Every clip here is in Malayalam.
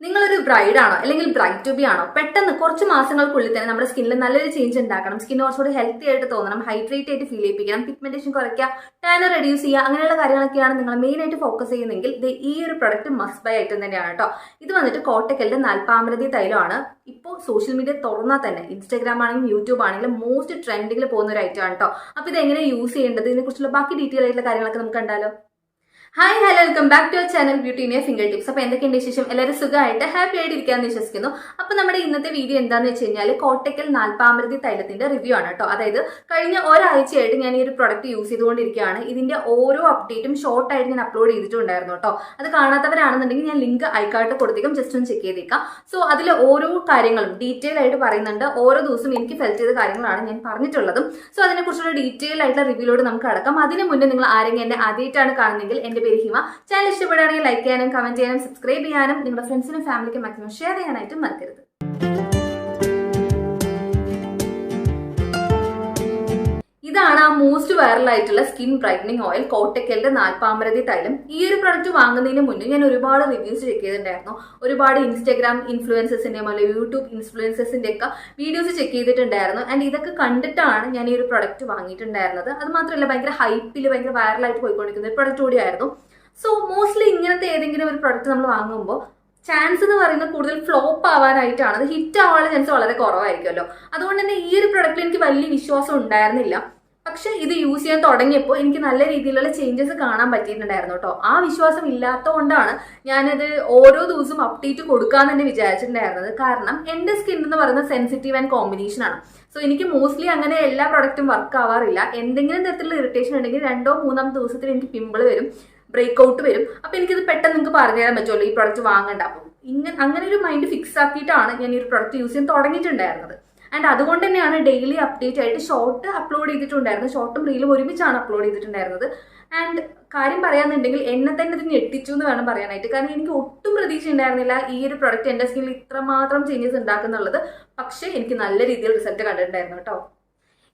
നിങ്ങളൊരു ബ്രൈഡ് ആണോ അല്ലെങ്കിൽ ബ്രൈഡ് ടു ബി ആണോ? പെട്ടെന്ന് കുറച്ച് മാസങ്ങൾക്കുള്ളിൽ തന്നെ നമ്മുടെ സ്കിന്നിൽ നല്ലൊരു ചേഞ്ച് ഉണ്ടാക്കണം, സ്കിൻ കുറച്ചുകൂടി ഹെൽത്തി ആയിട്ട് തോന്നണം, ഹൈഡ്രേറ്റ് ആയിട്ട് ഫീൽ ചെയ്യിപ്പിക്കണം, പിഗ്മെന്റേഷൻ കുറയ്ക്കുക, ടാനർ റെഡ്യൂസ് ചെയ്യുക, അങ്ങനെയുള്ള കാര്യങ്ങളൊക്കെയാണ് നിങ്ങൾ മെയിൻ ആയിട്ട് ഫോക്കസ് ചെയ്യുന്നെങ്കിൽ ഈ ഒരു പ്രൊഡക്റ്റ് മസ്റ്റ് ബൈ ഐറ്റം തന്നെയാണ് കേട്ടോ. ഇത് വന്നിട്ട് കോട്ടക്കലിന്റെ നാൽപ്പാമരതി തൈലമാണ്. ഇപ്പോൾ സോഷ്യൽ മീഡിയ തുറന്നാൽ തന്നെ ഇൻസ്റ്റാഗ്രാം ആണെങ്കിലും യൂട്യൂബ് ആണെങ്കിലും മോസ്റ്റ് ട്രെൻഡിങ്ങിൽ പോകുന്ന ഒരു ഐറ്റം ആണ് കേട്ടോ. അപ്പൊ ഇത് എങ്ങനെ യൂസ് ചെയ്യേണ്ടത്, ഇതിനെക്കുറിച്ചുള്ള ബാക്കി ഡീറ്റെയിൽ ആയിട്ടുള്ള കാര്യങ്ങളൊക്കെ നമുക്ക് കണ്ടാലോ. Hi hello, welcome back to our channel beauty in your finger tips. അപ്പോൾ എന്തൊക്കെയുണ്ട് വിശേഷം? എല്ലാവരും സുഖമായിട്ട് ഹാപ്പി ആയിട്ട് ഇരിക്കാമെന്ന് വിശ്വസിക്കുന്നു. അപ്പോൾ നമ്മുടെ ഇന്നത്തെ വീഡിയോ എന്താണെന്ന് വെച്ച് കഴിഞ്ഞാൽ കോട്ടക്കൽ നാൽപ്പാമരതി തൈലത്തിന്റെ റിവ്യൂ ആണ് കേട്ടോ. അതായത് കഴിഞ്ഞ ഒരാഴ്ചയായിട്ട് ഞാൻ ഈ ഒരു പ്രൊഡക്റ്റ് യൂസ് ചെയ്തുകൊണ്ടിരിക്കുകയാണ്. ഇതിന്റെ ഓരോ അപ്ഡേറ്റും ഷോർട്ടായിട്ട് ഞാൻ അപ്ലോഡ് ചെയ്തിട്ടുണ്ടായിരുന്നു കേട്ടോ. അത് കാണാത്തവരാണെന്നുണ്ടെങ്കിൽ ഞാൻ ലിങ്ക് ഐക്കാർട്ട് കൊടുത്തേക്കും, ജസ്റ്റ് ഒന്ന് ചെക്ക് ചെയ്തേക്കാം. സോ അതിൽ ഓരോ കാര്യങ്ങളും ഡീറ്റെയിൽ ആയിട്ട് പറയുന്നുണ്ട്. ഓരോ ദിവസവും എനിക്ക് ഫെൽറ്റ് ചെയ്ത കാര്യങ്ങളാണ് ഞാൻ പറഞ്ഞിട്ടുള്ളതും. സോ അതിനെക്കുറിച്ചുള്ള ഡീറ്റെയിൽ ആയിട്ടുള്ള റിവ്യൂലോട് നമുക്ക് അടക്കാം. അതിന് മുന്നേ നിങ്ങൾ ആരെങ്കിലും എന്നെ ആദ്യമായിട്ടാണ് കാണുന്നതെങ്കിൽ എന്റെ പേര് ഹിമ. ചാനൽ ഇഷ്ടപ്പെടുകയാണെങ്കിൽ ലൈക്ക് ചെയ്യാനും കമന്റ് ചെയ്യാനും സബ്സ്ക്രൈബ് ചെയ്യാനും നിങ്ങളുടെ ഫ്രണ്ട്സിനും ഫാമിലിക്കും മാക്സിമം ഷെയർ ചെയ്യാനായിട്ടും മറക്കരുത്. ഇതാണ് ആ മോസ്റ്റ് വൈറൽ ആയിട്ടുള്ള സ്കിൻ ബ്രൈറ്റനിങ് ഓയിൽ കോട്ടക്കലിന്റെ നാൽപ്പാമരതി തൈലം. ഈ ഒരു പ്രൊഡക്റ്റ് വാങ്ങുന്നതിന് മുന്നേ ഞാൻ ഒരുപാട് റിവ്യൂസ് ചെക്ക് ചെയ്തിട്ടുണ്ടായിരുന്നു. ഒരുപാട് ഇൻസ്റ്റാഗ്രാം ഇൻഫ്ലുവൻസേഴ്സിന്റെയും അല്ലെങ്കിൽ യൂട്യൂബ് ഇൻഫ്ലുവൻസേഴ്സിന്റെ ഒക്കെ വീഡിയോസ് ചെക്ക് ചെയ്തിട്ടുണ്ടായിരുന്നു. ആൻഡ് ഇതൊക്കെ കണ്ടിട്ടാണ് ഞാൻ ഈ ഒരു പ്രൊഡക്റ്റ് വാങ്ങിയിട്ടുണ്ടായിരുന്നത്. അത് മാത്രമല്ല ഭയങ്കര ഹൈപ്പിൽ ഭയങ്കര വൈറലായിട്ട് പോയിക്കൊണ്ടിരിക്കുന്ന ഒരു പ്രൊഡക്റ്റ് കൂടിയായിരുന്നു. സോ മോസ്റ്റ്ലി ഇങ്ങനത്തെ ഏതെങ്കിലും ഒരു പ്രൊഡക്റ്റ് നമ്മൾ വാങ്ങുമ്പോൾ ചാൻസ് എന്ന് പറയുന്നത് കൂടുതൽ ഫ്ലോപ്പ് ആവാനായിട്ടാണ്. അത് ഹിറ്റ് ആവാനുള്ള ചാൻസ് വളരെ കുറവായിരിക്കുമല്ലോ. അതുകൊണ്ട് തന്നെ ഈ ഒരു പ്രൊഡക്റ്റിൽ എനിക്ക് വലിയ വിശ്വാസം ഉണ്ടായിരുന്നില്ല. പക്ഷെ ഇത് യൂസ് ചെയ്യാൻ തുടങ്ങിയപ്പോൾ എനിക്ക് നല്ല രീതിയിലുള്ള ചേഞ്ചസ് കാണാൻ പറ്റിയിട്ടുണ്ടായിരുന്നു കേട്ടോ. ആ വിശ്വാസം ഇല്ലാത്തതുകൊണ്ടാണ് ഞാനത് ഓരോ ദിവസവും അപ്ഡേറ്റ് കൊടുക്കാന്ന് തന്നെ വിചാരിച്ചിട്ടുണ്ടായിരുന്നത്. കാരണം എന്റെ സ്കിൻ എന്ന് പറയുന്നത് സെൻസിറ്റീവ് ആൻഡ് കോമ്പിനേഷൻ ആണ്. സോ എനിക്ക് മോസ്റ്റ്ലി അങ്ങനെ എല്ലാ പ്രൊഡക്റ്റും വർക്ക് ആവാറില്ല. എന്തെങ്കിലും തരത്തിലുള്ള ഇറിറ്റേഷൻ ഉണ്ടെങ്കിൽ 2-3 ദിവസത്തിൽ എനിക്ക് പിമ്പിൾ വരും, ബ്രേക്ക് ഔട്ട് വരും. അപ്പൊ എനിക്കിത് പെട്ടെന്ന് നിങ്ങൾക്ക് പറഞ്ഞു തരാൻ പറ്റുമല്ലോ ഈ പ്രൊഡക്റ്റ് വാങ്ങണ്ട. അപ്പം അങ്ങനെ ഒരു മൈൻഡ് ഫിക്സ് ആക്കിയിട്ടാണ് ഞാൻ ഈ ഒരു പ്രൊഡക്റ്റ് യൂസ് ചെയ്യാൻ തുടങ്ങിയിട്ടുണ്ടായിരുന്നത്. ആൻഡ് അതുകൊണ്ട് തന്നെയാണ് ഡെയിലി അപ്ഡേറ്റ് ആയിട്ട് ഷോർട്ട് അപ്ലോഡ് ചെയ്തിട്ടുണ്ടായിരുന്നത്. ഷോർട്ടും റീലും ഒരുമിച്ചാണ് അപ്ലോഡ് ചെയ്തിട്ടുണ്ടായിരുന്നത്. ആൻഡ് കാര്യം പറയാന്നുണ്ടെങ്കിൽ എന്നെ തന്നെ ഇത് ഞെട്ടിച്ചു എന്ന് വേണം പറയാനായിട്ട്. കാരണം എനിക്ക് ഒട്ടും പ്രതീക്ഷ ഉണ്ടായിരുന്നില്ല ഈ ഒരു പ്രൊഡക്റ്റ് എന്റെ സ്കിന്നിൽ ഇത്രമാത്രം ചേഞ്ചസ് ഉണ്ടാക്കുന്നുള്ളത്. പക്ഷെ എനിക്ക് നല്ല രീതിയിൽ റിസൾട്ട് കണ്ടിട്ടുണ്ടായിരുന്നു കേട്ടോ.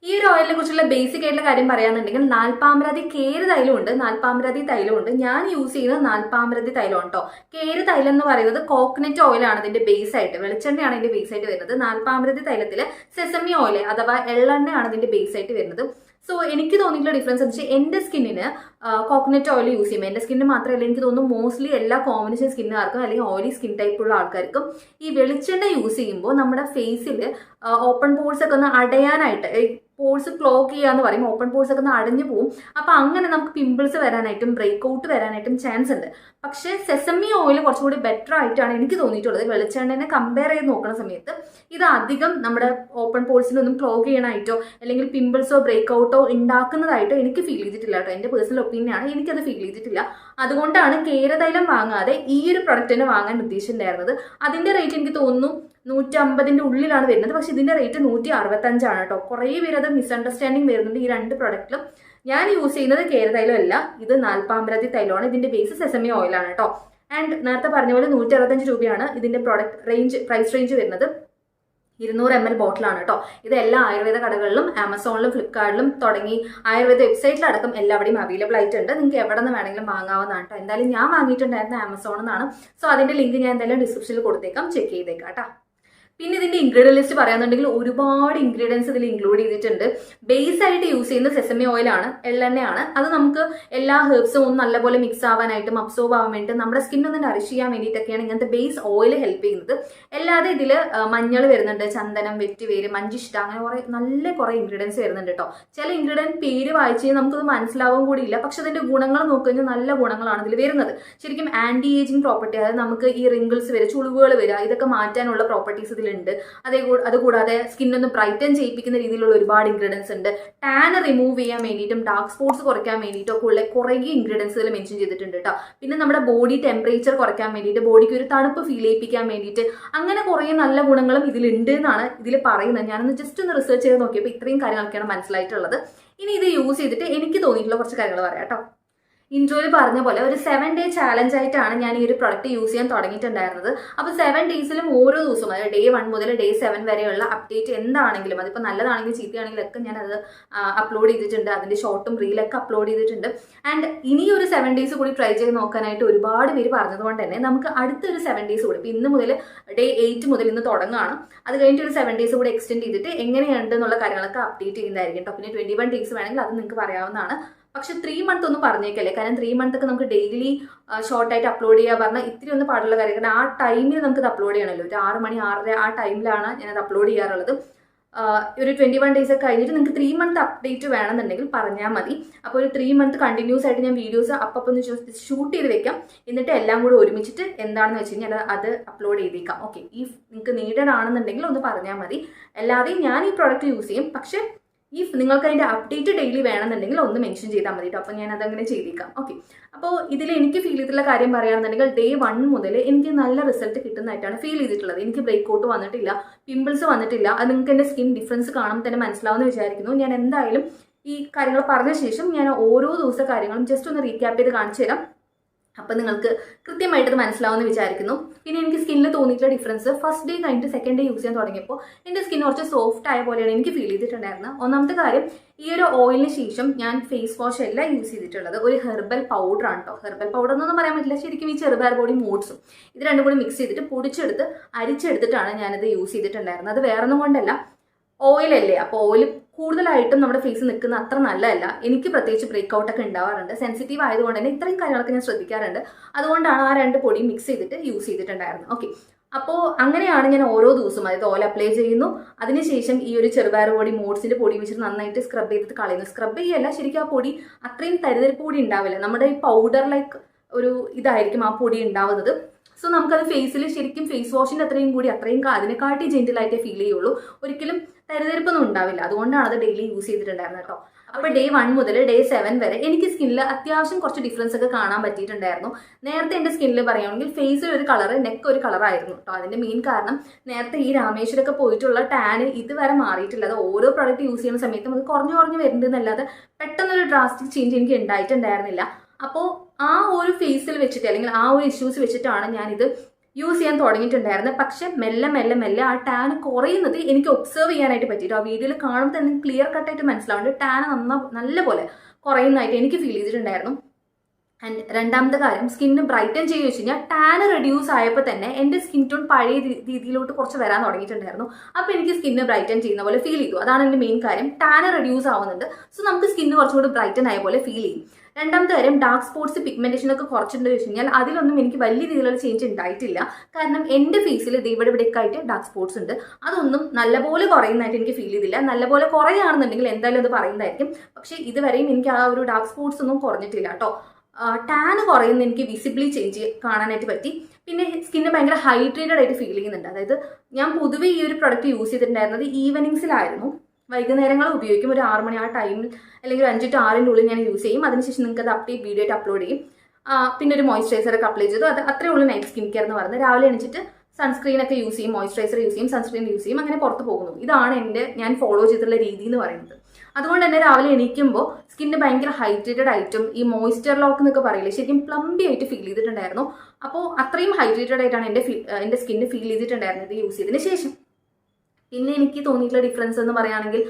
ഈ ഒരു ഓയിലിനെ കുറിച്ചുള്ള ബേസിക് ആയിട്ടുള്ള കാര്യം പറയാന്നുണ്ടെങ്കിൽ നാൽപ്പാമരതി കേര് തൈലം ഉണ്ട്, നാൽപ്പാമരതി തൈലം ഉണ്ട്. ഞാൻ യൂസ് ചെയ്യുന്നത് നാൽപ്പാമരതി തൈലം കേട്ടോ. കേര് തൈലം എന്ന് പറയുന്നത് കോക്കനട്ട് ഓയിലാണ് ഇതിന്റെ ബേസ് ആയിട്ട്, വെളിച്ചെണ്ണയാണ് ഇതിന്റെ ബേസ് ആയിട്ട് വരുന്നത്. നാൽപ്പാമരതി തൈലത്തില് സെസമി ഓയിൽ അഥവാ എള്ളെണ്ണയാണ് ഇതിന്റെ ബേസ് ആയിട്ട് വരുന്നത്. സോ എനിക്ക് തോന്നിയിട്ടുള്ള ഡിഫറൻസ് എന്ന് വെച്ചാൽ എന്റെ സ്കിന്നിന് കോക്കനട്ട് ഓയിൽ യൂസ് ചെയ്യുമ്പോൾ എന്റെ സ്കിന്നിന് മാത്രമല്ല എനിക്ക് തോന്നുന്നു മോസ്റ്റ്ലി എല്ലാ കോമ്പിനേഷൻ സ്കിന്നുകാർക്കും അല്ലെങ്കിൽ ഓയിലി സ്കിൻ ടൈപ്പ് ഉള്ള ആൾക്കാർക്കും ഈ വെളിച്ചെണ്ണ യൂസ് ചെയ്യുമ്പോൾ നമ്മുടെ ഫേസിൽ ഓപ്പൺ പോർസ് ഒക്കെ ഒന്ന് അടയാനായിട്ട്, പോൾസ് ക്ലോഗ് ചെയ്യാന്ന് പറയും, ഓപ്പൺ പോൾസ് ഒക്കെ ഒന്ന് അടഞ്ഞു പോകും. അപ്പൊ അങ്ങനെ നമുക്ക് പിമ്പിൾസ് വരാനായിട്ടും ബ്രേക്ക് ഔട്ട് വരാനായിട്ടും ചാൻസ് ഉണ്ട്. പക്ഷേ സെസമി ഓയിൽ കുറച്ചുകൂടി ബെറ്റർ ആയിട്ടാണ് എനിക്ക് തോന്നിയിട്ടുള്ളത്. വെളിച്ചെണ്ണനെ കമ്പയർ ചെയ്ത് നോക്കുന്ന സമയത്ത് ഇത് അധികം നമ്മുടെ ഓപ്പൺ പോൾസിനൊന്നും ക്ലോഗ് ചെയ്യാനായിട്ടോ അല്ലെങ്കിൽ പിമ്പിൾസോ ബ്രേക്ക് ഔട്ടോ ഉണ്ടാക്കുന്നതായിട്ടോ എനിക്ക് ഫീൽ ചെയ്തിട്ടില്ല കേട്ടോ. എന്റെ പേഴ്സണൽ ഒപ്പീനിയൻ ആണ്, എനിക്കത് ഫീൽ ചെയ്തിട്ടില്ല. അതുകൊണ്ടാണ് കേരതൈലം വാങ്ങാതെ ഈ ഒരു പ്രൊഡക്റ്റ് തന്നെ വാങ്ങാൻ ഉദ്ദേശിച്ചിട്ടുണ്ടായിരുന്നത്. അതിന്റെ റേറ്റ് എനിക്ക് തോന്നുന്നു 150 ഉള്ളിലാണ് വരുന്നത്. പക്ഷെ ഇതിന്റെ റേറ്റ് 165 കേട്ടോ. കുറേ പേര് അത് മിസ്അണ്ടർസ്റ്റാൻഡിങ് വരുന്നുണ്ട് ഈ രണ്ട് പ്രൊഡക്റ്റിലും. ഞാൻ യൂസ് ചെയ്യുന്നത് കേരതൈലം അല്ല, ഇത് നാൽപ്പാമരതി തൈലമാണ്. ഇതിന്റെ ബേസ് സെസമി ഓയിലാണ് കേട്ടോ. ആൻഡ് നേരത്തെ പറഞ്ഞ പോലെ 165 രൂപയാണ് ഇതിന്റെ പ്രൈസ് റേഞ്ച് വരുന്നത്. 200 ml ബോട്ടിലാണ് കേട്ടോ. ഇത് എല്ലാ ആയുർവേദ കടകളിലും ആമസോണിലും ഫ്ലിപ്കാർട്ടിലും തുടങ്ങി ആയുർവേദ വെബ്സൈറ്റിലടക്കം എല്ലാവിടെയും അവൈലബിൾ ആയിട്ടുണ്ട്. നിങ്ങൾക്ക് എവിടെ നിന്ന് വേണമെങ്കിലും വാങ്ങാവുന്നതാണ് കേട്ടോ. എന്തായാലും ഞാൻ വാങ്ങിയിട്ടുണ്ടായിരുന്ന ആമസോണിൽ നിന്നാണ്. സോ അതിന്റെ ലിങ്ക് ഞാൻ എന്തായാലും ഡിസ്ക്രിപ്ഷനിൽ കൊടുത്തേക്കാം, ചെക്ക് ചെയ്തേക്കാം കേട്ടോ. പിന്നെ ഇതിന്റെ ഇൻഗ്രീഡിയൻ ലിസ്റ്റ് പറയാന്നുണ്ടെങ്കിൽ ഒരുപാട് ഇൻഗ്രീഡിയൻസ് ഇതിൽ ഇൻക്ലൂഡ് ചെയ്തിട്ടുണ്ട്. ബേസ് ആയിട്ട് യൂസ് ചെയ്യുന്നത് സെസമി ഓയിലാണ്, എള്ളെണ്ണയാണ്. അത് നമുക്ക് എല്ലാ ഹെർബ്സും ഒന്ന് നല്ലപോലെ മിക്സ് ആവാനായിട്ടും അബ്സോർബ് ആവാൻ വേണ്ടിയിട്ട് നമ്മുടെ സ്കിൻ ഒന്ന് നറിഷ് ചെയ്യാൻ വേണ്ടിയിട്ടൊക്കെയാണ് ഇങ്ങനത്തെ ബേസ് ഓയിൽ ഹെൽപ്പ് ചെയ്യുന്നത്. അല്ലാതെ ഇതിൽ മഞ്ഞൾ വരുന്നുണ്ട്, ചന്ദനം, വെറ്റിവേര്, മഞ്ചിഷ്ട, അങ്ങനെ കുറെ ഇൻഗ്രീഡിയൻസ് വരുന്നുണ്ട് കേട്ടോ. ചില ഇൻഗ്രീഡിയൻ പേര് വായിച്ച് നമുക്കത് മനസ്സിലാവാൻ കൂടിയില്ല. പക്ഷെ അതിന്റെ ഗുണങ്ങൾ നോക്കിക്കഴിഞ്ഞാൽ നല്ല ഗുണങ്ങളാണ് ഇതിൽ വരുന്നത്. ശരിക്കും ആന്റി ഏജിങ് പ്രോപ്പർട്ടി, അതായത് നമുക്ക് ഈ റിങ്കിൾസ് വരിക, ചുളിവുകൾ വരിക, ഇതൊക്കെ മാറ്റാനുള്ള പ്രോപ്പർട്ടീസ് ഇതിൽ ഉണ്ട്. അതുകൂടാതെ സ്കിന്നൊന്ന് ബ്രൈറ്റൻ ചെയ്യിപ്പിക്കുന്ന രീതിയിലുള്ള ഒരുപാട് ഇൻഗ്രീഡിയൻസ് ഉണ്ട്. ടാൻ റിമൂവ് ചെയ്യാൻ വേണ്ടിയിട്ടും ഡാർക്ക് സ്പോട്ട്സ് കുറയ്ക്കാൻ വേണ്ടിയിട്ടും ഒക്കെ ഉള്ള കുറേ ഇൻഗ്രീഡിയൻസ് ഇതിൽ മെൻഷൻ ചെയ്തിട്ടുണ്ട് കേട്ടോ. പിന്നെ നമ്മുടെ ബോഡി ടെമ്പറേച്ചർ കുറയ്ക്കാൻ വേണ്ടിയിട്ട്, ബോഡിക്ക് ഒരു തണുപ്പ് ഫീൽ ചെയ്യിപ്പിക്കാൻ വേണ്ടിയിട്ട്, അങ്ങനെ കുറേ നല്ല ഗുണങ്ങളും ഇതിലുണ്ട് എന്നാണ് ഇതിൽ പറയുന്നത്. ഞാനൊന്ന് ജസ്റ്റ് ഒന്ന് റിസർച്ച് ചെയ്ത് നോക്കിയപ്പോൾ ഇത്രയും കാര്യങ്ങളൊക്കെയാണ് മനസ്സിലായിട്ടുള്ളത്. ഇനി ഇത് യൂസ് ചെയ്തിട്ട് എനിക്ക് തോന്നിയിട്ടുള്ള കുറച്ച് കാര്യങ്ങൾ പറയാം കേട്ടോ. ഇൻട്രോയിൽ പറഞ്ഞ പോലെ ഒരു 7 ഡേ ചാലഞ്ച് ആയിട്ടാണ് ഞാൻ ഈ ഒരു പ്രൊഡക്റ്റ് യൂസ് ചെയ്യാൻ തുടങ്ങിയിട്ടുണ്ടായിരുന്നത്. അപ്പോൾ 7 ഡേയ്സിലും ഓരോ ദിവസവും, അതായത് ഡേ 1 മുതൽ ഡേ 7 വരെയുള്ള അപ്ഡേറ്റ് എന്താണെങ്കിലും, അതിപ്പോൾ നല്ലതാണെങ്കിലും ചീത്തയാണെങ്കിലും ഒക്കെ ഞാൻ അത് അപ്ലോഡ് ചെയ്തിട്ടുണ്ട്. അതിന്റെ ഷോർട്ടും റീലൊക്കെ അപ്ലോഡ് ചെയ്തിട്ടുണ്ട്. ആൻഡ് ഇനി ഒരു 7 ഡേയ്സ് കൂടി ട്രൈ ചെയ്ത് നോക്കാനായിട്ട് ഒരുപാട് പേര് പറഞ്ഞതുകൊണ്ട് തന്നെ നമുക്ക് അടുത്തൊരു 7 ഡേയ്സ് കൂടി, ഇപ്പം ഇന്ന് മുതൽ ഡേ 8 മുതൽ ഇന്ന് തുടങ്ങുകയാണ്, അത് കഴിഞ്ഞിട്ട് ഒരു 7 ഡേയ്സ് കൂടി എക്സ്റ്റെൻഡ് ചെയ്തിട്ട് എങ്ങനെയുണ്ട് എന്നുള്ള കാര്യങ്ങളൊക്കെ അപ്ഡേറ്റ് ചെയ്യുന്നതായിരിക്കും കേട്ടോ. പിന്നെ 21 ഡേയ്സ് വേണമെങ്കിൽ അത് നിങ്ങൾക്ക് പറയാവുന്നതാണ്. പക്ഷെ 3 മന്ത് ഒന്നും പറഞ്ഞേക്കല്ലേ, കാരണം 3 മന്ത് ഒക്കെ നമുക്ക് ഡെയിലി ഷോർട്ടായിട്ട് അപ്ലോഡ് ചെയ്യുക പറഞ്ഞാൽ ഇത്തിരി ഒന്ന് പാടുള്ള കാര്യം. കാരണം ആ ടൈമിൽ നമുക്കത് അപ്ലോഡ് ചെയ്യണമല്ലോ, ഒരു 6 മണി 6:30 ആ ടൈമിലാണ് ഞാനത് അപ്ലോഡ് ചെയ്യാറുള്ളത്. ഒരു 21 ഡേയ്സ് ഒക്കെ കഴിഞ്ഞിട്ട് നിങ്ങൾക്ക് 3 മന്ത് അപ്ഡേറ്റ് വേണമെന്നുണ്ടെങ്കിൽ പറഞ്ഞാൽ മതി. അപ്പോൾ ഒരു 3 മന്ത് കണ്ടിന്യൂസ് ആയിട്ട് ഞാൻ വീഡിയോസ് അപ്പം ഒന്ന് ഷൂട്ട് ചെയ്ത് വെക്കാം, എന്നിട്ട് എല്ലാം കൂടി ഒരുമിച്ചിട്ട് എന്താണെന്ന് വെച്ച് കഴിഞ്ഞാൽ അത് അപ്ലോഡ് ചെയ്തേക്കാം. ഓക്കെ, ഈ നിങ്ങൾക്ക് നീഡഡ് ആണെന്നുണ്ടെങ്കിൽ ഒന്ന് പറഞ്ഞാൽ മതി. അല്ലാതെ ഞാൻ ഈ പ്രോഡക്റ്റ് യൂസ് ചെയ്യും, പക്ഷേ നിങ്ങൾക്ക് അതിൻ്റെ അപ്ഡേറ്റ് ഡെയിലി വേണമെന്നുണ്ടെങ്കിൽ ഒന്ന് മെൻഷൻ ചെയ്താൽ മതി കേട്ടോ. അപ്പോൾ ഞാൻ അതങ്ങനെ ചെയ്തേക്കാം. ഓക്കെ, അപ്പോൾ ഇതിൽ എനിക്ക് ഫീൽ ചെയ്തിട്ടുള്ള കാര്യം പറയുകയാണെന്നുണ്ടെങ്കിൽ ഡേ 1 മുതൽ എനിക്ക് നല്ല റിസൾട്ട് കിട്ടുന്നതായിട്ടാണ് ഫീൽ ചെയ്തിട്ടുള്ളത്. എനിക്ക് ബ്രേക്ക് ഔട്ട് വന്നിട്ടില്ല, പിമ്പിൾസ് വന്നിട്ടില്ല. അത് നിങ്ങൾക്ക് എൻ്റെ സ്കിൻ ഡിഫറൻസ് കാണുമ്പോൾ തന്നെ മനസ്സിലാവുമെന്ന് വിചാരിക്കുന്നു. ഞാൻ എന്തായാലും ഈ കാര്യങ്ങൾ പറഞ്ഞ ശേഷം ഞാൻ ഓരോ ദിവസത്തെ കാര്യങ്ങളും ജസ്റ്റ് ഒന്ന് റീക്യാപ്പ് ചെയ്ത് കാണിച്ചു തരാം. അപ്പം നിങ്ങൾക്ക് കൃത്യമായിട്ട് മനസ്സിലാവുമെന്ന് വിചാരിക്കുന്നു. പിന്നെ എനിക്ക് സ്കിന്നിൽ തോന്നിയിട്ടുള്ള ഡിഫറൻസ്, ഫസ്റ്റ് ഡേ കഴിഞ്ഞിട്ട് സെക്കൻഡ് ഡേ യൂസ് ചെയ്യാൻ തുടങ്ങിയപ്പോൾ എൻ്റെ സ്കിൻ കുറച്ച് സോഫ്റ്റ് ആയ പോലെയാണ് എനിക്ക് ഫീൽ ചെയ്തിട്ടുണ്ടായിരുന്നത്. ഒന്നാമത്തെ കാര്യം, ഈ ഒരു ഓയിലിന് ശേഷം ഞാൻ ഫേസ് വാഷ് അല്ല യൂസ് ചെയ്തിട്ടുള്ളത്, ഒരു ഹെർബൽ പൗഡറാണ് കേട്ടോ. ഹെർബൽ പൗഡർ എന്നൊന്നും പറയാൻ പറ്റില്ല, ശരിക്കും ഈ ചെറുപയർ പൊടി മോഡ്സും ഇത് രണ്ടും കൂടി മിക്സ് ചെയ്തിട്ട് പൊടിച്ചെടുത്ത് അരിച്ചെടുത്തിട്ടാണ് ഞാനിത് യൂസ് ചെയ്തിട്ടുണ്ടായിരുന്നത്. അത് വേറൊന്നും കൊണ്ടല്ല, ഓയിലല്ലേ, അപ്പോൾ ഓയിൽ കൂടുതലായിട്ടും നമ്മുടെ ഫേസ് നിൽക്കുന്ന അത്ര നല്ലതല്ല. എനിക്ക് പ്രത്യേകിച്ച് ബ്രേക്ക് ഔട്ട് ഒക്കെ ഉണ്ടാവാറുണ്ട്. സെൻസിറ്റീവ് ആയതുകൊണ്ട് തന്നെ ഇത്രയും കാര്യങ്ങളൊക്കെ ഞാൻ ശ്രദ്ധിക്കാറുണ്ട്. അതുകൊണ്ടാണ് ആ 2 പൊടി മിക്സ് ചെയ്തിട്ട് യൂസ് ചെയ്തിട്ടുണ്ടായിരുന്നത്. ഓക്കെ, അപ്പോൾ അങ്ങനെയാണ് ഞാൻ ഓരോ ദിവസവും, അതായത് ഓയിൽ അപ്ലൈ ചെയ്യുന്നു, അതിനുശേഷം ഈ ഒരു ചെറുപയർ പൊടി മോഡ്സിന്റെ പൊടി വെച്ചിട്ട് നന്നായിട്ട് സ്ക്രബ് ചെയ്തിട്ട് കളയുന്നു. സ്ക്രബ് ചെയ്യല്ല, ശരിക്കും ആ പൊടി അത്രയും തരിതരിപ്പ് കൂടി ഉണ്ടാവില്ല, നമ്മുടെ ഈ പൗഡർ ലൈക്ക് ഒരു ഇതായിരിക്കും ആ പൊടി ഉണ്ടാവുന്നത്. സോ നമുക്കത് ഫേസിൽ ശരിക്കും ഫേസ് വാഷിൻ്റെ അത്രയും അതിനെക്കാട്ടി ജെന്റിലായിട്ടേ ഫീൽ ചെയ്യുള്ളൂ, ഒരിക്കലും തരിതരിപ്പൊന്നും ഉണ്ടാവില്ല. അതുകൊണ്ടാണ് അത് ഡെയിലി യൂസ് ചെയ്തിട്ടുണ്ടായിരുന്നത് കേട്ടോ. അപ്പോൾ ഡേ 1 മുതൽ ഡേ 7 വരെ എനിക്ക് സ്കിന്നിൽ അത്യാവശ്യം കുറച്ച് ഡിഫറൻസ് ഒക്കെ കാണാൻ പറ്റിയിട്ടുണ്ടായിരുന്നു. നേരത്തെ എൻ്റെ സ്കിന്നിൽ പറയുകയാണെങ്കിൽ ഫേസിൽ ഒരു കളർ, നെക്ക് ഒരു കളറായിരുന്നു കേട്ടോ. അതിൻ്റെ മെയിൻ കാരണം നേരത്തെ ഈ രാമേശ്വരമൊക്കെ പോയിട്ടുള്ള ടാന് ഇതുവരെ മാറിയിട്ടില്ല. അത് ഓരോ പ്രോഡക്റ്റ് യൂസ് ചെയ്യുന്ന സമയത്തും അത് കുറഞ്ഞു വരുന്നതെന്നല്ലാതെ പെട്ടെന്നൊരു ഡ്രാസ്റ്റിക് ചേഞ്ച് എനിക്ക് ഉണ്ടായിട്ടുണ്ടായിരുന്നില്ല. അപ്പോൾ ആ ഒരു ഫേസിൽ വെച്ചിട്ട്, അല്ലെങ്കിൽ ആ ഒരു ഇഷ്യൂസ് വെച്ചിട്ടാണ് ഞാനിത് യൂസ് ചെയ്യാൻ തുടങ്ങിയിട്ടുണ്ടായിരുന്നത്. പക്ഷെ മെല്ലെ ആ ടാൻ കുറയുന്നത് എനിക്ക് ഒബ്സർവ് ചെയ്യാനായിട്ട് പറ്റിയിട്ട്, ആ വീഡിയോയിൽ കാണുമ്പോൾ തന്നെ ക്ലിയർ കട്ടായിട്ട് മനസ്സിലാവുന്നുണ്ട് ടാൻ നല്ലപോലെ കുറയുന്നതായിട്ട് എനിക്ക് ഫീൽ ചെയ്തിട്ടുണ്ടായിരുന്നു. ആൻഡ് രണ്ടാമത്തെ കാര്യം, സ്കിന്ന് ബ്രൈറ്റൻ ചെയ്യുക വെച്ച് കഴിഞ്ഞാൽ ടാൻ റെഡ്യൂസ് ആയപ്പോൾ തന്നെ എൻ്റെ സ്കിൻ ടോൺ പഴയ രീതിയിലോട്ട് കുറച്ച് വരാൻ തുടങ്ങിയിട്ടുണ്ടായിരുന്നു. അപ്പോൾ എനിക്ക് സ്കിന്ന് ബ്രൈറ്റൻ ചെയ്യുന്ന പോലെ ഫീൽ ചെയ്തു. അതാണ് എൻ്റെ മെയിൻ കാര്യം, ടാൻ റെഡ്യൂസ് ആവുന്നുണ്ട്. സോ നമുക്ക് സ്കിന്ന് കുറച്ചുകൂടി ബ്രൈറ്റൻ ആയ പോലെ ഫീൽ ചെയ്യും. രണ്ടാമത്തെ കാര്യം, ഡാർക്ക് സ്പോട്ട്സ്, പിഗ്മെന്റേഷൻ ഒക്കെ കുറച്ചിട്ടുണ്ടെന്ന് വെച്ച് കഴിഞ്ഞാൽ അതിലൊന്നും എനിക്ക് വലിയ രീതിയിലുള്ള ചേഞ്ച് ഉണ്ടായിട്ടില്ല. കാരണം എൻ്റെ ഫേസിൽ ഇവിടെയൊക്കെ ആയിട്ട് ഡാർക്ക് സ്പോട്ട്സ് ഉണ്ട്, അതൊന്നും നല്ലപോലെ കുറയുന്നതായിട്ട് എനിക്ക് ഫീൽ ചെയ്തില്ല. നല്ലപോലെ കുറയുകയാണെന്നുണ്ടെങ്കിൽ എന്തായാലും അത് പറയുന്നതായിരിക്കും. പക്ഷേ ഇതുവരെയും എനിക്ക് ആ ഒരു ഡാർക്ക് സ്പോട്ട്സ് ഒന്നും കുറഞ്ഞിട്ടില്ല കേട്ടോ. ടാൻ കുറയുന്ന എനിക്ക് വിസിബിളി ചേഞ്ച് കാണാനായിട്ട് പറ്റി. പിന്നെ സ്കിന്ന് ഭയങ്കര ഹൈഡ്രേറ്റഡ് ആയിട്ട് ഫീൽ ചെയ്യുന്നുണ്ട്. അതായത് ഞാൻ പൊതുവെ ഈ ഒരു പ്രൊഡക്റ്റ് യൂസ് ചെയ്തിട്ടുണ്ടായിരുന്നത് ഈവനിങ്സിലായിരുന്നു. വൈകുന്നേരങ്ങൾ ഉപയോഗിക്കും, ഒരു 6 മണി ആ ടൈമിൽ, അല്ലെങ്കിൽ ഒരു 5 to 6 ഉള്ളിൽ ഞാൻ യൂസ് ചെയ്യും. അതിനുശേഷം നിങ്ങൾക്ക് അത് അപ്ഡേറ്റ് വീഡിയോ ആയിട്ട് അപ്ലോഡ് ചെയ്യും. പിന്നെ ഒരു മോയ്സ്ചറൈസർ ഒക്കെ അപ്ലൈ ചെയ്തു. അത് അത്രേ ഉള്ളൂ നൈറ്റ് സ്കിൻ കെയർ എന്ന് പറയുന്നത്. രാവിലെ എണീച്ചിട്ട് സൺസ്ക്രീൻ ഒക്കെ യൂസ് ചെയ്യും, മോയ്സ്ചറൈസർ യൂസ് ചെയ്യും, സൺസ്ക്രീൻ യൂസ് ചെയ്യും, അങ്ങനെ പുറത്ത് പോകുന്നു. ഇതാണ് ഞാൻ ഫോളോ ചെയ്തിട്ടുള്ള രീതി എന്ന് പറയുന്നത്. അതുകൊണ്ട് തന്നെ രാവിലെ എണീക്കുമ്പോൾ സ്കിന്ന് ഭയങ്കര ഹൈഡ്രേറ്റഡ് ആയിട്ടും, ഈ മോയ്സ്ചർ ലോക്ക് എന്നൊക്കെ പറയില്ലേ, ശരിക്കും പ്ലംബി ആയിട്ട് ഫീൽ ചെയ്തിട്ടുണ്ടായിരുന്നു. അപ്പോൾ അത്രയും ഹൈഡ്രേറ്റഡ് ആയിട്ടാണ് എൻ്റെ സ്കിന്ന് ഫീൽ ചെയ്തിട്ടുണ്ടായിരുന്നത് യൂസ് ചെയ്തതിന് ശേഷം. പിന്നെ എനിക്ക് തോന്നിയിട്ടുള്ള ഡിഫറൻസ് എന്ന് പറയുകയാണെങ്കിൽ,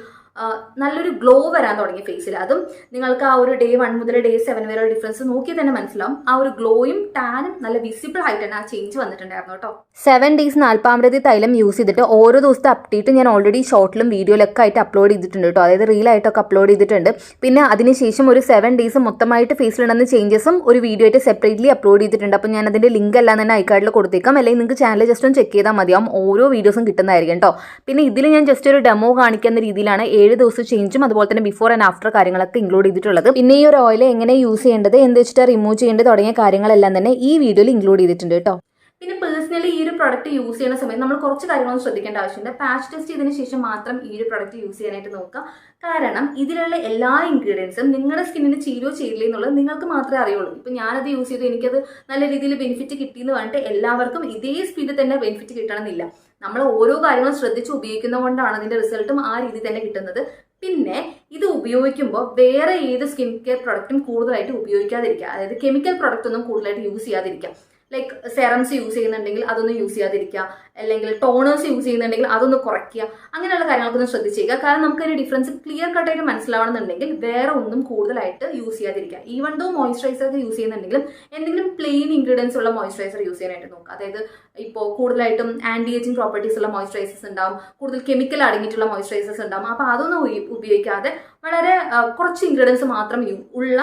നല്ലൊരു ഗ്ലോ വരാൻ തുടങ്ങി ഫേസിൽ. അതും നിങ്ങൾക്ക് ആ ഒരു ഡേ 1 മുതൽ ഡേ 7 വരെ ഡിഫറൻസ് നോക്കി തന്നെ മനസ്സിലാവും. ആ ഒരു ഗ്ലോയും ടാനും നല്ല വിസിബിൾ ആയിട്ടാണ് ആ ചേഞ്ച് വന്നിട്ടുണ്ടായിരുന്നു കേട്ടോ. 7 ഡേയ്സ് നാൽപ്പാമൃതി തൈലം യൂസ് ചെയ്തിട്ട് ഓരോ ദിവസത്തെ അപ്ഡേറ്റ് ഞാൻ ഓൾറെഡി ഷോർട്ടിലും വീഡിയോയിലൊക്കെ ആയിട്ട് അപ്ലോഡ് ചെയ്തിട്ടുണ്ട് കേട്ടോ. അതായത് റീലായിട്ടൊക്കെ അപ്ലോഡ് ചെയ്തിട്ടുണ്ട്. പിന്നെ അതിനുശേഷം ഒരു 7 ഡേയ്സ് മൊത്തമായിട്ട് ഫേസിലുണ്ടെന്ന ചേഞ്ചസും ഒരു വീഡിയോ ആയിട്ട് സെപ്പറേറ്റ്ലി അപ്ലോഡ് ചെയ്തിട്ടുണ്ട്. അപ്പോൾ ഞാൻ അതിൻ്റെ ലിങ്ക് എല്ലാം തന്നെ ഐക്കാർഡിൽ കൊടുത്തേക്കാം, അല്ലെങ്കിൽ നിങ്ങൾക്ക് ചാനൽ ജസ്റ്റ് ഒന്ന് ചെക്ക് ചെയ്താൽ മതിയാവും. ഓരോ വീഡിയോസും കിട്ടുന്നതായിരിക്കും കേട്ടോ. പിന്നെ ഇതിൽ ഞാൻ ജസ്റ്റ് ഒരു ഡെമോ കാണിക്കുന്ന രീതിയിലാണ് 7 ദിവസം ചേഞ്ചും അതുപോലെ തന്നെ ബിഫോർ ആൻഡ് ആഫ്റ്റർ കാര്യങ്ങളൊക്കെ ഇൻക്ലൂഡ് ചെയ്തിട്ടുള്ളത്. പിന്നെ ഈ ഒരു ഓയിൽ എങ്ങനെ യൂസ് ചെയ്യേണ്ടത്, എന്ത് വെച്ചിട്ട് റിമൂവ് ചെയ്യേണ്ടത് തുടങ്ങിയ കാര്യങ്ങളെല്ലാം തന്നെ ഈ വീഡിയോയിൽ ഇൻക്ലൂഡ് ചെയ്തിട്ടുണ്ട് കേട്ടോ. പിന്നെ പേഴ്സണലി ഈ ഒരു പ്രൊഡക്റ്റ് യൂസ് ചെയ്യുന്ന സമയത്ത് നമ്മൾ കുറച്ച് കാര്യങ്ങളൊന്നും ശ്രദ്ധിക്കേണ്ട ആവശ്യമുണ്ട്. പാച്ച് ടെസ്റ്റ് ചെയ്തതിന് ശേഷം മാത്രം ഈ ഒരു പ്രൊഡക്റ്റ് യൂസ് ചെയ്യാനായിട്ട് നോക്കുക. കാരണം ഇതിലുള്ള എല്ലാ ഇൻഗ്രീഡിയൻസും നിങ്ങളുടെ സ്കിന്നിന് ചേരുവോ ചേരില്ല എന്നുള്ളത് നിങ്ങൾക്ക് മാത്രമേ അറിയുള്ളൂ. ഇപ്പം ഞാനത് യൂസ് ചെയ്തു, എനിക്കത് നല്ല രീതിയിൽ ബെനിഫിറ്റ് കിട്ടിയെന്ന് പറഞ്ഞിട്ട് എല്ലാവർക്കും ഇതേ സ്പീഡിൽ തന്നെ ബെനിഫിറ്റ് കിട്ടണമെന്നില്ല. നമ്മൾ ഓരോ കാര്യങ്ങളും ശ്രദ്ധിച്ച് ഉപയോഗിക്കുന്നതുകൊണ്ടാണ് അതിൻ്റെ റിസൾട്ടും ആ രീതിയിൽ തന്നെ കിട്ടുന്നത്. പിന്നെ ഇത് ഉപയോഗിക്കുമ്പോൾ വേറെ ഏത് സ്കിൻ കെയർ പ്രൊഡക്റ്റും കൂടുതലായിട്ട് ഉപയോഗിക്കാതിരിക്കുക. അതായത് കെമിക്കൽ പ്രൊഡക്റ്റ് ഒന്നും കൂടുതലായിട്ട് യൂസ് ചെയ്യാതിരിക്കുക. ലൈക്ക് സെറംസ് യൂസ് ചെയ്യുന്നുണ്ടെങ്കിൽ അതൊന്നും യൂസ് ചെയ്യാതിരിക്കുക, അല്ലെങ്കിൽ ടോണേഴ്സ് യൂസ് ചെയ്യുന്നുണ്ടെങ്കിൽ അതൊന്ന് കുറയ്ക്കുക. അങ്ങനെയുള്ള കാര്യങ്ങളൊക്കെ ഒന്ന് ശ്രദ്ധിച്ചേക്കുക. കാരണം നമുക്കൊരു ഡിഫറൻസ് ക്ലിയർ കട്ടായിട്ട് മനസ്സിലാവണമെന്നുണ്ടെങ്കിൽ വേറെ ഒന്നും കൂടുതലായിട്ട് യൂസ് ചെയ്യാതിരിക്കുക. ഈവൻ ദോ മോയ്സ്ചറൈസർ ഒക്കെ യൂസ് ചെയ്യുന്നുണ്ടെങ്കിലും എന്തെങ്കിലും പ്ലെയിൻ ഇൻഗ്രീഡിയൻസ് ഉള്ള മോയ്സ്ചറൈസർ യൂസ് ചെയ്യാനായിട്ട് നോക്കുക. അതായത് ഇപ്പോൾ കൂടുതലായിട്ടും ആന്റി ഏജിങ് പ്രോപ്പർട്ടീസ് ഉള്ള മോയ്സ്ചറൈസേഴ്സ് ഉണ്ടാവും, കൂടുതൽ കെമിക്കൽ അടങ്ങിയിട്ടുള്ള മോയ്സ്ചറൈസേഴ്സ് ഉണ്ടാവും. അപ്പോൾ അതൊന്നും ഉപയോഗിക്കാതെ വളരെ കുറച്ച് ഇൻഗ്രീഡിയൻസ് മാത്രം ഉള്ള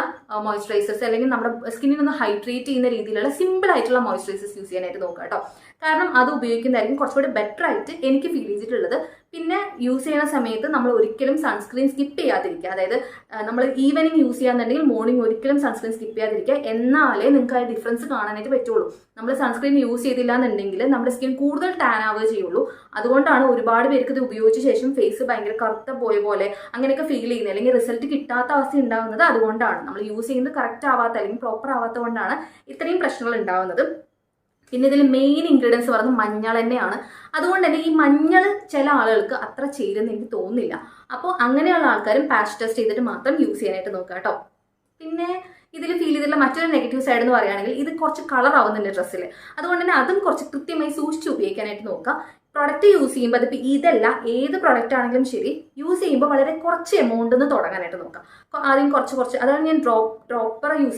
മോയ്സ്ചറൈസേഴ്സ്, അല്ലെങ്കിൽ നമ്മുടെ സ്കിന്നിനൊന്ന് ഹൈഡ്രേറ്റ് ചെയ്യുന്ന രീതിയിലുള്ള സിമ്പിൾ ആയിട്ടുള്ള മോയ്സ്ചറൈസേഴ്സ് യൂസ് ചെയ്യാനായിട്ട് നോക്കുക കേട്ടോ. കാരണം അത് ഉപയോഗിക്കുന്നതായിരിക്കും കുറച്ചുകൂടി ബെറ്റർ ആയിട്ട് എനിക്ക് ഫീൽ ചെയ്തിട്ടുള്ളത്. പിന്നെ യൂസ് ചെയ്യുന്ന സമയത്ത് നമ്മൾ ഒരിക്കലും സൺസ്ക്രീൻ സ്കിപ്പ് ചെയ്യാതിരിക്കുക. അതായത് നമ്മൾ ഈവനിങ് യൂസ് ചെയ്യാന്നുണ്ടെങ്കിൽ മോർണിംഗ് ഒരിക്കലും സൺസ്ക്രീൻ സ്കിപ്പ് ചെയ്യാതിരിക്കുക. എന്നാലേ നിങ്ങൾക്ക് ആ ഡിഫറൻസ് കാണാനായിട്ട് പറ്റുള്ളൂ. നമ്മൾ സൺസ്ക്രീൻ യൂസ് ചെയ്തില്ല എന്നുണ്ടെങ്കിൽ നമ്മുടെ സ്കിൻ കൂടുതൽ ടാൻ ആവുകയേ ചെയ്യുള്ളൂ. അതുകൊണ്ടാണ് ഒരുപാട് പേർക്ക് ഇത് ഉപയോഗിച്ച ശേഷം ഫേസ് ഭയങ്കര കറുത്ത പോയ പോലെ അങ്ങനെയൊക്കെ ഫീൽ ചെയ്യുന്നത്, അല്ലെങ്കിൽ റിസൾട്ട് കിട്ടാത്ത അവസ്ഥ ഉണ്ടാകുന്നത് അതുകൊണ്ടാണ്. നമ്മൾ യൂസ് ചെയ്യുന്നത് കറക്റ്റ് ആവാത്ത അല്ലെങ്കിൽ പ്രോപ്പർ ആവാത്ത കൊണ്ടാണ് ഇത്രയും പ്രശ്നങ്ങൾ ഉണ്ടാകുന്നത്. പിന്നെ ഇതിൽ മെയിൻ ഇൻഗ്രീഡിയൻസ് പറയുന്നത് മഞ്ഞൾ തന്നെയാണ്. അതുകൊണ്ട് തന്നെ ഈ മഞ്ഞൾ ചില ആളുകൾക്ക് അത്ര ചേരുമെന്ന് എനിക്ക് തോന്നുന്നില്ല. അപ്പോൾ അങ്ങനെയുള്ള ആൾക്കാരും പാച്ച് ടെസ്റ്റ് ചെയ്തിട്ട് മാത്രം യൂസ് ചെയ്യാനായിട്ട് നോക്കുക കേട്ടോ. പിന്നെ ഇതിൽ ഫീൽ ചെയ്തിട്ടുള്ള മറ്റൊരു നെഗറ്റീവ് സൈഡ് എന്ന് പറയുകയാണെങ്കിൽ ഇത് കുറച്ച് കളർ ആവുന്നുണ്ട് ഡ്രസ്സിൽ. അതുകൊണ്ട് തന്നെ അതും കുറച്ച് കൃത്യമായി സൂക്ഷിച്ച് ഉപയോഗിക്കാനായിട്ട് നോക്കുക. പ്രൊഡക്റ്റ് യൂസ് ചെയ്യുമ്പോൾ അതിപ്പോൾ ഇതല്ല ഏത് പ്രൊഡക്റ്റ് ആണെങ്കിലും ശരി, യൂസ് ചെയ്യുമ്പോൾ വളരെ കുറച്ച് എമൗണ്ട് നിന്ന് തുടങ്ങാനായിട്ട് നോക്കാം. ആദ്യം കുറച്ച് അതാണ് ഞാൻ ഡ്രോപ്പർ യൂസ്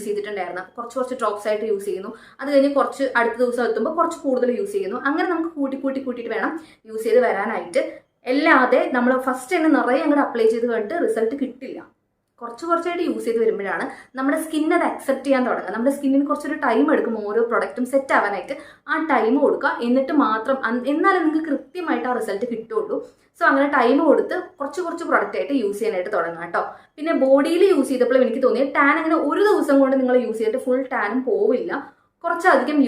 ചെയ്തിട്ടുണ്ടായിരുന്നത്. കുറച്ച് ഡ്രോപ്സ് ആയിട്ട് യൂസ് ചെയ്യുന്നു. അത് കഴിഞ്ഞ് കുറച്ച് അടുത്ത ദിവസം എത്തുമ്പോൾ കുറച്ച് കൂടുതൽ യൂസ് ചെയ്യുന്നു. അങ്ങനെ നമുക്ക് കൂട്ടിയിട്ട് വേണം യൂസ് ചെയ്ത് വരാനായിട്ട്. അല്ലാതെ നമ്മൾ ഫസ്റ്റ് തന്നെ നിറയെ അങ്ങോട്ട് അപ്ലൈ ചെയ്ത് കഴിഞ്ഞിട്ട് റിസൾട്ട് കിട്ടില്ല. കുറച്ചായിട്ട് യൂസ് ചെയ്ത് വരുമ്പോഴാണ് നമ്മുടെ സ്കിൻ അത് അക്സെപ്റ്റ് ചെയ്യാൻ തുടങ്ങുക. നമ്മുടെ സ്കിന്നിന് കുറച്ചൊരു ടൈം എടുക്കും ഓരോ പ്രൊഡക്റ്റും സെറ്റ് ആവാനായിട്ട്. ആ ടൈം കൊടുക്കുക, എന്നിട്ട് മാത്രം എന്നാലും നിങ്ങൾക്ക് കൃത്യമായിട്ട് ആ റിസൾട്ട് കിട്ടുള്ളൂ. സോ അങ്ങനെ ടൈം കൊടുത്ത് കുറച്ച് പ്രൊഡക്റ്റ് ആയിട്ട് യൂസ് ചെയ്യാനായിട്ട് തുടങ്ങാം കേട്ടോ. പിന്നെ ബോഡിയിൽ യൂസ് ചെയ്തപ്പോഴും എനിക്ക് തോന്നിയത് ടാൻ അങ്ങനെ ഒരു ദിവസം കൊണ്ട് നിങ്ങൾ യൂസ് ചെയ്തിട്ട് ഫുൾ ടാനും പോവില്ല. കുറച്ചധികം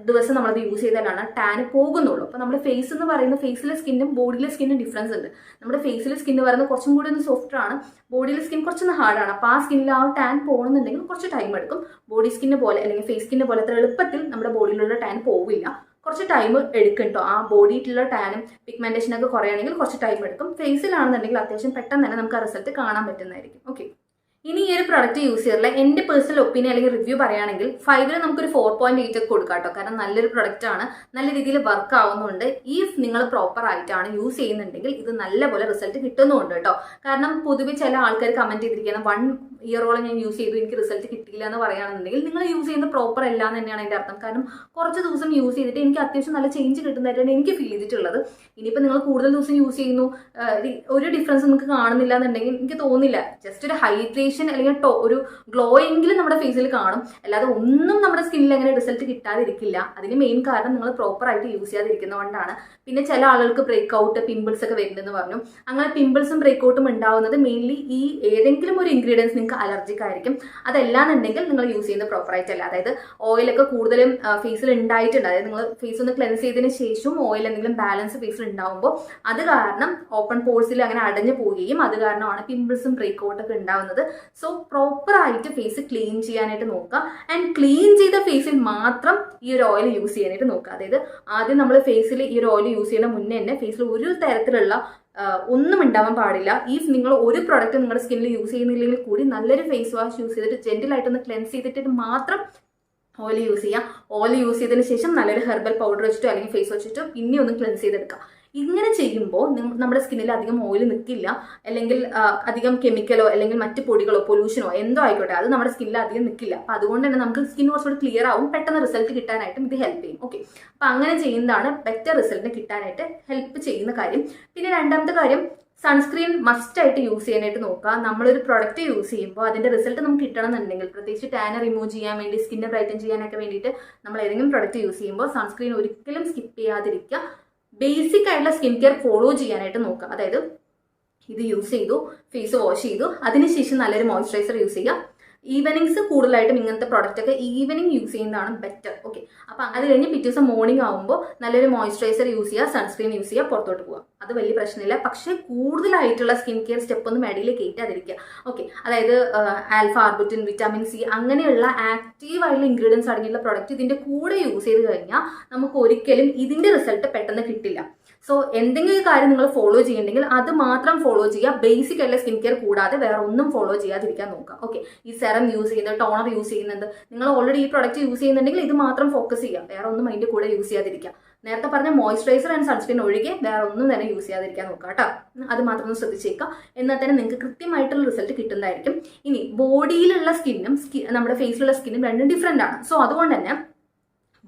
ദിവസം നമ്മളത് യൂസ് ചെയ്താലാണ് ടാന് പോകുന്നുള്ളൂ. അപ്പോൾ നമ്മുടെ ഫേസ് എന്ന് പറയുന്ന ഫേസിലെ സ്കിന്നും ബോഡിയിലെ സ്കിന്നും ഡിഫറൻസ് ഉണ്ട്. നമ്മുടെ ഫേസിലെ സ്കിന്ന് പറയുന്നത് കുറച്ചും കൂടി ഒന്ന് സോഫ്റ്റ് ആണ്, ബോഡിയിലെ സ്കിൻ കുറച്ചൊന്ന് ഹാർഡാണ്. അപ്പോൾ ആ സ്കിന്നിൽ ആ ടാൻ പോകണമെന്നുണ്ടെങ്കിൽ കുറച്ച് ടൈം എടുക്കും. ബോഡി സ്കിന്ന് പോലെ അല്ലെങ്കിൽ ഫേസ് സ്കിന്ന് പോലെ അത്ര എളുപ്പത്തിൽ നമ്മുടെ ബോഡിയിലുള്ള ടാൻ പോവില്ല. കുറച്ച് ടൈം എടുക്കും കേട്ടോ. ആ ബോഡിയിലുള്ള ടാനും പിഗ്മെന്റേഷനൊക്കെ കുറയുകയാണെങ്കിൽ കുറച്ച് ടൈം എടുക്കും. ഫേസിലാണെന്നുണ്ടെങ്കിൽ അത്യാവശ്യം പെട്ടെന്ന് തന്നെ നമുക്ക് ആ റിസൾട്ട് കാണാൻ പറ്റുന്നതായിരിക്കും. ഓക്കെ, ഇനി ഈ ഒരു പ്രൊഡക്റ്റ് യൂസ് ചെയ്യാറില്ല എൻ്റെ പേഴ്സണൽ ഒപ്പീനിയൻ അല്ലെങ്കിൽ റിവ്യൂ പറയുകയാണെങ്കിൽ 5ൽ നമുക്കൊരു 4.8 ഒക്കെ കൊടുക്കാം കേട്ടോ. കാരണം നല്ലൊരു പ്രൊഡക്റ്റ് ആണ്, നല്ല രീതിയിൽ വർക്ക് ആവുന്നുണ്ട്. ഇഫ് നിങ്ങൾ പ്രോപ്പർ ആയിട്ടാണ് യൂസ് ചെയ്യുന്നുണ്ടെങ്കിൽ ഇത് നല്ലപോലെ റിസൾട്ട് കിട്ടുന്നുണ്ട് കേട്ടോ. കാരണം പൊതുവെ ചില ആൾക്കാർ കമന്റ് ചെയ്തിരിക്കുകയാണ് 1 ഇയറോളം ഞാൻ യൂസ് ചെയ്തു എനിക്ക് റിസൾട്ട് കിട്ടിയില്ല എന്ന് പറയുകയാണെന്നുണ്ടെങ്കിൽ നിങ്ങൾ യൂസ് ചെയ്യുന്നത് പ്രോപ്പർ അല്ല എന്ന് തന്നെയാണ് അതിൻ്റെ അർത്ഥം. കാരണം കുറച്ച് ദിവസം യൂസ് ചെയ്തിട്ട് എനിക്ക് അത്യാവശ്യം നല്ല ചേഞ്ച് കിട്ടുന്നതായിട്ടാണ് എനിക്ക് ഫീൽ ചെയ്തിട്ടുള്ളത്. ഇനിയിപ്പോൾ നിങ്ങൾ കൂടുതൽ ദിവസം യൂസ് ചെയ്യുന്നു, ഒരു ഡിഫറൻസ് നിങ്ങൾക്ക് കാണുന്നില്ല എന്നുണ്ടെങ്കിൽ എനിക്ക് തോന്നുന്നില്ല. ജസ്റ്റ് ഒരു ഹൈഡ്രേഷൻ അല്ലെങ്കിൽ ഒരു ഗ്ലോ എങ്കിലും നമ്മുടെ ഫേസിൽ കാണും. അല്ലാതെ ഒന്നും നമ്മുടെ സ്കിന്നിൽ അങ്ങനെ റിസൾട്ട് കിട്ടാതിരിക്കില്ല. അതിന് മെയിൻ കാരണം നിങ്ങൾ പ്രോപ്പർ ആയിട്ട് യൂസ് ചെയ്യാതിരിക്കുന്നതുകൊണ്ടാണ്. പിന്നെ ചില ആളുകൾക്ക് ബ്രേക്ക് ഔട്ട് പിമ്പിൾസ് ഒക്കെ വരുന്നുണ്ടെന്ന് പറഞ്ഞു. അങ്ങനെ പിമ്പിൾസും ബ്രേക്ക് ഔട്ടും ഉണ്ടാവുന്നത് മെയിൻലി ഈ ഏതെങ്കിലും ഒരു ഇൻഗ്രീഡിയൻസ് നിങ്ങൾക്ക് അലർജിക് ആയിരിക്കും. അതല്ലാന്നുണ്ടെങ്കിൽ നിങ്ങൾ യൂസ് ചെയ്യുന്നത് പ്രോപ്പർ ആയിട്ടല്ല. അതായത് ഓയിലൊക്കെ കൂടുതലും ഫേസിൽ ഉണ്ടായിട്ടുണ്ട്. അതായത് നിങ്ങൾ ഫേസ് ഒന്ന് ക്ലെൻസ് ചെയ്തതിന് ശേഷം ഓയിൽ എന്തെങ്കിലും ബാലൻസ് ഫേസിൽ ഉണ്ടാവുമ്പോൾ അത് കാരണം ഓപ്പൺ പോഴ്സിൽ അങ്ങനെ അടഞ്ഞു പോവുകയും അത് കാരണമാണ് പിമ്പിൾസും ബ്രേക്ക് ഔട്ടൊക്കെ ഉണ്ടാവുന്നത്. സോ പ്രോപ്പർ ആയിട്ട് ഫേസ് ക്ലീൻ ചെയ്യാനായിട്ട് നോക്കുക. ആൻഡ് ക്ലീൻ ചെയ്ത ഫേസിൽ മാത്രം ഈ ഒരു ഓയിൽ യൂസ് ചെയ്യാനായിട്ട് നോക്കുക. അതായത് ആദ്യം നമ്മൾ ഫേസിൽ ഈ ഒരു ഓയിൽ യൂസ് ചെയ്യുന്ന മുന്നേ തന്നെ ഫേസിൽ ഒരു തരത്തിലുള്ള ഒന്നും ഉണ്ടാവാൻ പാടില്ല. ഈ നിങ്ങൾ ഒരു പ്രൊഡക്റ്റ് നിങ്ങളുടെ സ്കിന്നിൽ യൂസ് ചെയ്യുന്നില്ലെങ്കിൽ കൂടി നല്ലൊരു ഫേസ് വാഷ് യൂസ് ചെയ്തിട്ട് ജെന്റിലായിട്ടൊന്ന് ക്ലെൻസ് ചെയ്തിട്ട് മാത്രം ഓയിൽ യൂസ് ചെയ്യാം. ഓയിൽ യൂസ് ചെയ്തതിന് ശേഷം നല്ലൊരു ഹെർബൽ പൗഡർ വെച്ചിട്ടോ അല്ലെങ്കിൽ ഫേസ് വാഷ് വെച്ചിട്ടോ പിന്നെ ഒന്ന് ക്ലെൻസ് ചെയ്തെടുക്കുക. ഇങ്ങനെ ചെയ്യുമ്പോൾ നമ്മുടെ സ്കിന്നിൽ അധികം ഓയിൽ നിൽക്കില്ല, അല്ലെങ്കിൽ അധികം കെമിക്കലോ അല്ലെങ്കിൽ മറ്റ് പൊടികളോ പൊല്യൂഷനോ എന്തോ ആയിക്കോട്ടെ അത് നമ്മുടെ സ്കിന്നിൽ അധികം നിൽക്കില്ല. അപ്പോൾ അതുകൊണ്ട് തന്നെ നമുക്ക് സ്കിൻ കുറച്ചുകൂടി ക്ലിയർ ആവും, പെട്ടെന്ന് റിസൾട്ട് കിട്ടാനായിട്ടും ഇത് ഹെൽപ്പ് ചെയ്യും. ഓക്കെ, അപ്പോൾ അങ്ങനെ ചെയ്യുന്നതാണ് ബെറ്റർ റിസൾട്ടിന് കിട്ടാനായിട്ട് ഹെൽപ്പ് ചെയ്യുന്ന കാര്യം. പിന്നെ രണ്ടാമത്തെ കാര്യം, സൺസ്ക്രീൻ മസ്റ്റ് ആയിട്ട് യൂസ് ചെയ്യാനായിട്ട് നോക്കുക. നമ്മളൊരു പ്രൊഡക്റ്റ് യൂസ് ചെയ്യുമ്പോൾ അതിന്റെ റിസൾട്ട് നമുക്ക് കിട്ടണം എന്നുണ്ടെങ്കിൽ, പ്രത്യേകിച്ച് ടാൻ റിമൂവ് ചെയ്യാൻ വേണ്ടി സ്കിന്നെ ബ്രൈറ്റൻ ചെയ്യാനൊക്കെ വേണ്ടിയിട്ട് നമ്മൾ ഏതെങ്കിലും പ്രൊഡക്റ്റ് യൂസ് ചെയ്യുമ്പോൾ സൺസ്ക്രീൻ ഒരിക്കലും സ്കിപ്പ് ചെയ്യാതിരിക്കുക. ബേസിക് ആയിട്ടുള്ള സ്കിൻ കെയർ ഫോളോ ചെയ്യാനായിട്ട് നോക്കുക. അതായത് ഇത് യൂസ് ചെയ്തു, ഫേസ് വാഷ് ചെയ്തു, അതിനുശേഷം നല്ലൊരു മോയ്സ്ചറൈസർ യൂസ് ചെയ്യുക. ഈവനിങ്സ് കൂടുതലായിട്ടും ഇങ്ങനത്തെ പ്രൊഡക്റ്റ് ഒക്കെ ഈവനിങ് യൂസ് ചെയ്യുന്നതാണ് ബെറ്റർ. ഓക്കെ, അപ്പം അത് കഴിഞ്ഞ് പിറ്റേ ദിവസം മോർണിംഗ് ആകുമ്പോൾ നല്ലൊരു മോയ്സ്ചറൈസർ യൂസ് ചെയ്യുക, സൺസ്ക്രീൻ യൂസ് ചെയ്യുക, പുറത്തോട്ട് പോവുക. അത് വലിയ പ്രശ്നമില്ല. പക്ഷേ കൂടുതലായിട്ടുള്ള സ്കിൻ കെയർ സ്റ്റെപ്പ് ഒന്നും ഇടയിൽ കയറ്റാതിരിക്കുക. ഓക്കെ, അതായത് ആൽഫ ആർബുറ്റിൻ, വിറ്റാമിൻ സി അങ്ങനെയുള്ള ആക്റ്റീവായിട്ടുള്ള ഇൻഗ്രീഡിയൻസ് അടങ്ങിയുള്ള പ്രൊഡക്റ്റ് ഇതിൻ്റെ കൂടെ യൂസ് ചെയ്ത് കഴിഞ്ഞാൽ നമുക്ക് ഒരിക്കലും ഇതിൻ്റെ റിസൾട്ട് പെട്ടെന്ന് കിട്ടില്ല. സോ എന്തെങ്കിലും ഒരു കാര്യം നിങ്ങൾ ഫോളോ ചെയ്യുന്നുണ്ടെങ്കിൽ അത് മാത്രം ഫോളോ ചെയ്യുക. ബേസിക് ആയിട്ടുള്ള സ്കിൻ കെയർ കൂടാതെ വേറെ ഒന്നും ഫോളോ ചെയ്യാതിരിക്കാൻ നോക്കുക. ഓക്കെ, ഈ സെറം യൂസ് ചെയ്യുന്നത്, ടോണർ യൂസ് ചെയ്യുന്നത്, നിങ്ങൾ ഓൾറെഡി ഈ പ്രൊഡക്റ്റ് യൂസ് ചെയ്യുന്നുണ്ടെങ്കിൽ ഇത് മാത്രം ഫോക്കസ് ചെയ്യുക. വേറെ ഒന്നും അതിൻ്റെ കൂടെ യൂസ് ചെയ്യാതിരിക്കുക. നേരത്തെ പറഞ്ഞ മോയ്സ്ചറൈസർ ആൻഡ് സൺസ്ക്രീൻ ഒഴികെ വേറെ ഒന്നും തന്നെ യൂസ് ചെയ്യാതിരിക്കാൻ നോക്കുക കേട്ടോ. അത് മാത്രം ഒന്ന് ശ്രദ്ധിച്ചേക്കുക. എന്നാൽ തന്നെ നിങ്ങൾക്ക് കൃത്യമായിട്ടുള്ള റിസൾട്ട് കിട്ടുന്നതായിരിക്കും. ഇനി ബോഡിയിലുള്ള സ്കിന്നും നമ്മുടെ ഫേസിലുള്ള സ്കിന്നും രണ്ടും ഡിഫറെൻ്റ് ആണ്. സോ അതുകൊണ്ട് തന്നെ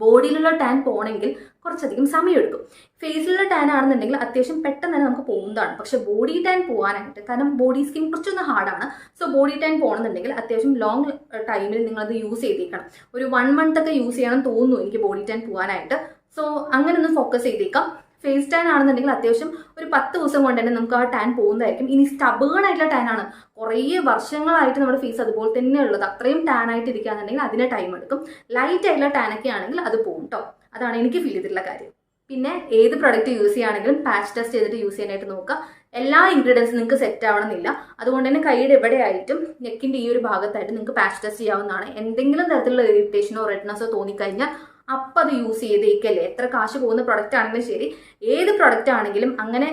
ബോഡിയിലുള്ള ടാൻ പോകണമെങ്കിൽ കുറച്ചധികം സമയമെടുക്കും. ഫേസിലുള്ള ടാൻ ആണെന്നുണ്ടെങ്കിൽ അത്യാവശ്യം പെട്ടെന്ന് തന്നെ നമുക്ക് പോകുന്നതാണ്. പക്ഷെ ബോഡി ടാൻ പോകാനായിട്ട്, കാരണം ബോഡി സ്കിൻ കുറച്ചൊന്ന് ഹാർഡാണ്. സോ ബോഡി ടാൻ പോകണമെന്നുണ്ടെങ്കിൽ അത്യാവശ്യം ലോങ് ടൈമിൽ നിങ്ങളത് യൂസ് ചെയ്തേക്കണം. ഒരു 1 month ഒക്കെ യൂസ് ചെയ്യണം തോന്നുന്നു എനിക്ക് ബോഡി ടാൻ പോകാനായിട്ട്. സോ അങ്ങനെ ഒന്ന് ഫോക്കസ് ചെയ്തേക്കാം. ഫേസ് ടാൻ ആണെന്നുണ്ടെങ്കിൽ അത്യാവശ്യം ഒരു 10 ദിവസം കൊണ്ട് തന്നെ നമുക്ക് ആ ടാൻ പോകുന്നതായിരിക്കും. ഇനി സ്റ്റബേൺ ആയിട്ടുള്ള ടാൻ ആണ്, കുറേ വർഷങ്ങളായിട്ട് നമ്മുടെ ഫേസ് അതുപോലെ തന്നെ ഉള്ളത്, അത്രയും ടാൻ ആയിട്ട് ഇരിക്കുകയാണെന്നുണ്ടെങ്കിൽ അതിന് ടൈം എടുക്കും. ലൈറ്റ് ആയിട്ടുള്ള ടാനൊക്കെ ആണെങ്കിൽ അത് പോകും കേട്ടോ. അതാണ് എനിക്ക് ഫീൽ ചെയ്തിട്ടുള്ള കാര്യം. പിന്നെ ഏത് പ്രൊഡക്റ്റ് യൂസ് ചെയ്യുകയാണെങ്കിലും പാച്ച് ടെസ്റ്റ് ചെയ്തിട്ട് യൂസ് ചെയ്യാനായിട്ട് നോക്കുക. എല്ലാ ഇൻഗ്രീഡിയൻസും നിങ്ങൾക്ക് സെറ്റ് ആവണമെന്നില്ല. അതുകൊണ്ട് തന്നെ കൈയുടെ എവിടെയായിട്ടും നെക്കിൻ്റെ ഈ ഒരു ഭാഗത്തായിട്ട് നിങ്ങൾക്ക് പാച്ച് ടെസ്റ്റ് ചെയ്യാവുന്നതാണ്. എന്തെങ്കിലും തരത്തിലുള്ള ഇറിറ്റേഷനോ റെഡ്നെസ്സോ തോന്നിക്കഴിഞ്ഞാൽ അപ്പം അത് യൂസ് ചെയ്തേക്കല്ലേ. എത്ര കാശ് പോകുന്ന പ്രൊഡക്റ്റ് ആണെങ്കിലും ശരി, ഏത് പ്രൊഡക്റ്റ് ആണെങ്കിലും അങ്ങനെ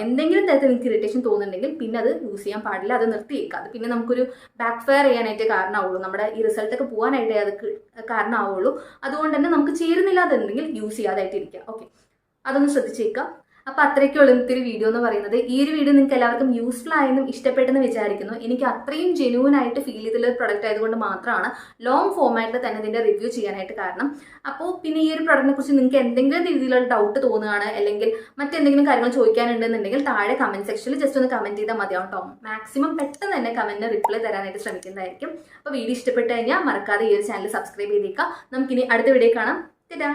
എന്തെങ്കിലും തരത്തിൽ നിങ്ങൾക്ക് ഇറിറ്റേഷൻ തോന്നുന്നുണ്ടെങ്കിൽ പിന്നെ അത് യൂസ് ചെയ്യാൻ പാടില്ല. അത് നിർത്തിയേക്കുക. അത് പിന്നെ നമുക്കൊരു ബാക്ക് ഫയർ ചെയ്യാനായിട്ട് കാരണമാവുള്ളൂ. നമ്മുടെ ഈ റിസൾട്ടൊക്കെ പോകാനായിട്ടേ അത് കാരണമാവുള്ളൂ. അതുകൊണ്ട് തന്നെ നമുക്ക് ചേരുന്നില്ലാതെന്തെങ്കിൽ യൂസ് ചെയ്യാതായിട്ടിരിക്കുക. ഓക്കെ, അതൊന്ന് ശ്രദ്ധിച്ചേക്കുക. അപ്പോൾ അത്രയ്ക്കുള്ള ഇത്തിരി വീഡിയോ എന്ന് പറയുന്നത്. ഈ ഒരു വീഡിയോ നിങ്ങൾക്ക് എല്ലാവർക്കും യൂസ്ഫുൾ ആയെന്നും ഇഷ്ടപ്പെട്ടെന്ന് വിചാരിക്കുന്നു. എനിക്ക് അത്രയും ജെന്യൂൻ ആയിട്ട് ഫീൽ ചെയ്തുള്ള ഒരു പ്രൊഡക്റ്റ് ആയതുകൊണ്ട് മാത്രമാണ് ലോങ് ഫോമായിട്ട് തന്നെ ഇതിൻ്റെ റിവ്യൂ ചെയ്യാനായിട്ട് കാരണം. അപ്പോൾ പിന്നെ ഈ ഒരു പ്രൊഡക്റ്റിനെ കുറിച്ച് നിങ്ങൾക്ക് എന്തെങ്കിലും രീതിയിലുള്ള ഡൗട്ട് തോന്നുകയാണ്, അല്ലെങ്കിൽ മറ്റെന്തെങ്കിലും കാര്യങ്ങൾ ചോദിക്കാനുണ്ടെന്നുണ്ടെങ്കിൽ താഴെ കമന്റ് സെക്ഷനിൽ ജസ്റ്റ് ഒന്ന് കമന്റ് ചെയ്താൽ മതിയാവും കേട്ടോ. മാക്സിമം പെട്ടെന്ന് തന്നെ കമന്റിന് റിപ്ലൈ തരാനായിട്ട് ശ്രമിക്കുന്നതായിരിക്കും. അപ്പോൾ വീഡിയോ ഇഷ്ടപ്പെട്ട് കഴിഞ്ഞാൽ മറക്കാതെ ഈ ഒരു ചാനൽ സബ്സ്ക്രൈബ് ചെയ്തേക്കുക. നമുക്കിനി അടുത്ത വീഡിയോ കാണാം. ടാറ്റാ.